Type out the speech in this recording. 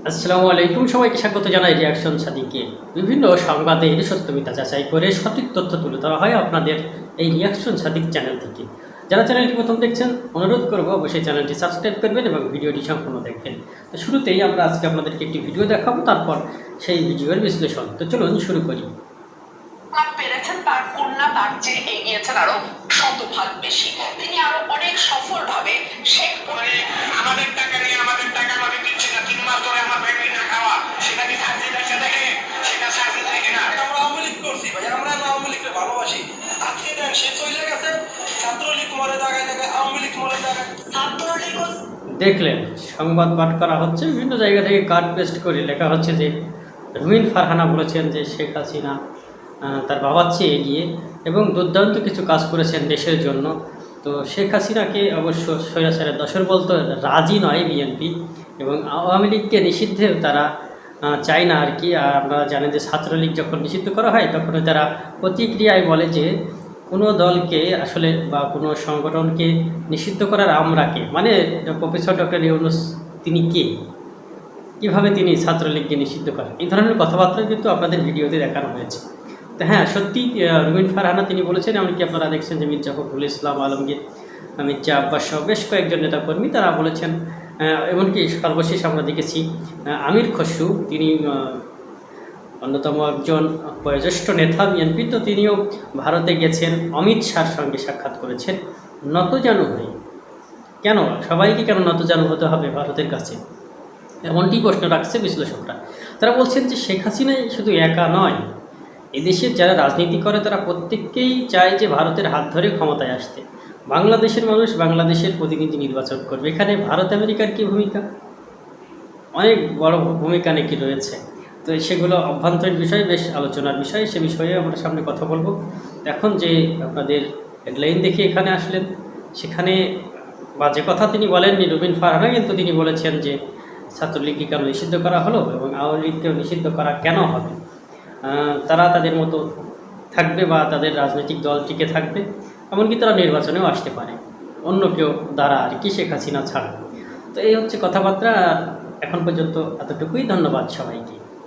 আসসালামু আলাইকুম, সবাইকে স্বাগত জানাই রিয়াকশন সাদিকে। বিভিন্ন সংবাদের সত্যমিতা যাচাই করে সঠিক তথ্য তুলে ধরা হয় আপনাদের এই রিয়াকশন সাদিক চ্যানেল থেকে। যারা চ্যানেলটি প্রথম দেখছেন, অনুরোধ করবো অবশ্যই চ্যানেলটি সাবস্ক্রাইব করবেন এবং ভিডিওটি সম্পূর্ণ দেখবেন। তো শুরুতেই আমরা আজকে আপনাদেরকে একটি ভিডিও দেখাবো, তারপর সেই ভিডিওর বিশ্লেষণ। তো চলুন শুরু করি। পেরেছেন তার কন্যা তার চেয়ে এগিয়েছেন আরো শতভাগ বেশি। তিনি আরো অনেক সফলভাবে শেখ আমাদের টাকা নিয়ে আমাদের টাকা আমাদের দিচ্ছে না, 3 মাস ধরে আমার ফ্যামিলি না খাওয়া, সেটা কি সার্ভিস আছে দেখে সেটা সার্ভিস দেখে না। আমরা আওয়ামী লীগ করছি ভাই, আমরা আওয়ামী লীগকে ভালোবাসি। আজকে দেন সে চলে গেছে, ছাত্রলীগ মরে জায়গায় জায়গায়, আওয়ামী লীগ মরে জায়গায় ছাত্রলীগ। দেখলেন, সংবাদ পাঠ করা হচ্ছে, বিভিন্ন জায়গা থেকে কাট পেস্ট করে লেখা হচ্ছে যে রুমিন ফারহানা বলেছেন যে শেখ হাসিনা তার বাবার চেয়ে এগিয়ে এবং দুর্দান্ত কিছু কাজ করেছেন দেশের জন্য। তো শেখ হাসিনাকে অবশ্য স্বৈরাচারের দোসর বলতে রাজি নয় বিএনপি, এবং আওয়ামী লীগকে নিষিদ্ধেও তারা চায় না আর কি। আর আপনারা জানেন যে ছাত্রলীগ যখন নিষিদ্ধ করা হয় তখন তারা প্রতিক্রিয়ায় বলে যে কোনো দলকে আসলে বা কোনো সংগঠনকে নিষিদ্ধ করার আমরা কে, মানে প্রফেসর ডক্টর ইউনূস তিনি কে, কীভাবে তিনি ছাত্রলীগকে নিষিদ্ধ করেন, এই ধরনের কথাবার্তা কিন্তু আপনাদের ভিডিওতে দেখানো হয়েছে। তো হ্যাঁ, সত্যি রুমিন ফারহানা তিনি বলেছেন, এমনকি আপনারা দেখছেন যে মির্জা ফখরুল ইসলাম আলমগীর, মির্জা আব্বাস সহ বেশ কয়েকজন নেতাকর্মী তারা বলেছেন। এমনকি সর্বশেষ আমরা দেখেছি আমির খসরু, তিনি অন্যতম একজন বয়োজ্যেষ্ঠ নেতা বিএনপি, তো তিনিও ভারতে গেছেন, অমিত শাহর সঙ্গে সাক্ষাৎ করেছেন নতজানু হয়ে। কেন সবাইকে কেন নতজানু হতে হবে ভারতের কাছে, এমনটি প্রশ্ন রাখছে বিশ্লেষকরা। তারা বলছেন যে শেখ হাসিনাই শুধু একা নয়, এদেশের যারা রাজনীতি করে তারা প্রত্যেককেই চায় যে ভারতের হাত ধরে ক্ষমতায় আসতে। বাংলাদেশের মানুষ বাংলাদেশের প্রতিনিধি নির্বাচন করবে। এখানে ভারত আমেরিকার কী ভূমিকা, অনেক বড় ভূমিকা নাকি রয়েছে। তো সেগুলো অভ্যন্তরীণ বিষয়, বেশ আলোচনার বিষয়, সে বিষয়ে আমরা সামনে কথা বলবো। এখন যে আপনাদের হেডলাইন দেখে এখানে আসলেন, সেখানে বাজে কথা তিনি বলেননি রুমিন ফারহানা, কিন্তু তিনি বলেছেন যে ছাত্রলীগকে কেন নিষিদ্ধ করা হলো এবং আওয়ামী লীগকেও নিষিদ্ধ করা কেন হবে। তারা তাদের মতো থাকবে বা তাদের রাজনৈতিক দল টিকে থাকবে, এমনকি তারা নির্বাচনেও আসতে পারে অন্য কেউ দ্বারা আর কি, শেখ হাসিনা ছাড়া। তো এই হচ্ছে কথাবার্তা। এখন পর্যন্ত এতটুকুই, ধন্যবাদ সবাইকে।